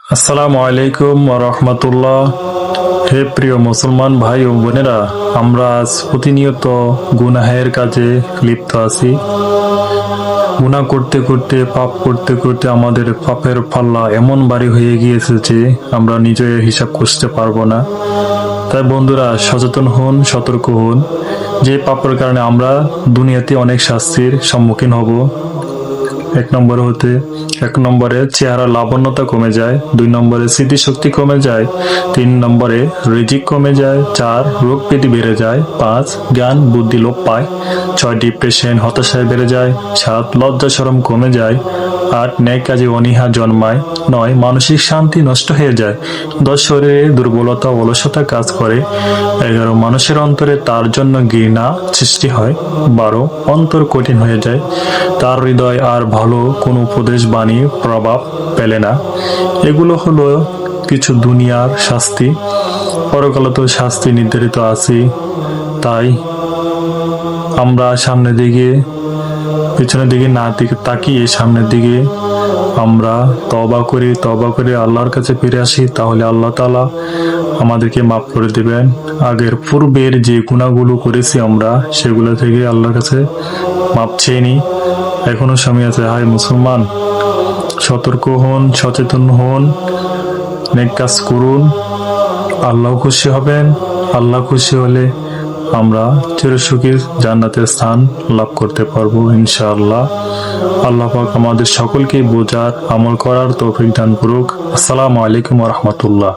আসসালামু আলাইকুম ওয়া রাহমাতুল্লাহ। হে প্রিয় মুসলমান ভাই ও বোনেরা, আমরা আজ প্রতিনিয়ত গুনাহের কাজে লিপ্ত আছি। গুনাহ করতে করতে, পাপ করতে করতে আমাদের পাপের পাল্লা এমন ভারী হয়ে গিয়েছে যে আমরা নিজে হিসাব করতে পারবো না। তাই বন্ধুরা, সচেতন হন, সতর্ক হন। যে পাপের কারণে আমরা দুনিয়াতে অনেক শাস্তির সম্মুখীন হব। এক নম্বরে চেহারা লাবণ্যতা কমে যায়, 2 নম্বরে স্মৃতিশক্তি কমে যায়, 3 নম্বরে রিজিক কমে যায়, 4 রোগ ব্যাধি বেড়ে যায়, 5 জ্ঞান বুদ্ধি লোপ পায়, 6 ডিপ্রেশন হতাশায় বেড়ে যায়, 7 লজ্জা শরম কমে যায়, 8 ন্যায় কাজে অনীহা জন্মায়, 9 মানসিক শান্তি নষ্ট হয়ে যায়, 10 শরীরে দুর্বলতা অলসতা কাজ করে, 11 মানুষের অন্তরে তার জন্য ঘৃণা সৃষ্টি হয়, 12 অন্তর কঠিন হয়ে যায়, তার হৃদয় আর ভালো কোনো উপদেশ বাণী প্রভাব পেলে না। এগুলো হলো কিছু দুনিয়ার শাস্তি। পরকালে তো শাস্তি নির্ধারিত আছে। তাই আমরা সামনের দিকে, পিছনের দিকে না তাকিয়ে সামনের দিকে আমরা তওবা করে আল্লাহর কাছে ফিরে আসি, তাহলে আল্লাহ তাআলা আমাদেরকে মাফ করে দিবেন। আগের পূর্বের যে গুনাহগুলো করেছি আমরা, সেগুলো থেকে আল্লাহর কাছে মাপ চেয়ে নিই। এখনো সময় আছে। হাই মুসলমান, সতর্ক হন, সচেতন হন, নেক কাজ করুন, আল্লাহ খুশি হবেন। আল্লাহ খুশি হলে আমরা চিরসুখী জান্নাতের স্থান লাভ করতে পারবো ইনশাআল্লাহ। আল্লাহ পাক আমাদের সকলকে বোঝার, আমল করার তৌফিক দান করুক। আসসালামু আলাইকুম ওয়া রাহমাতুল্লাহ।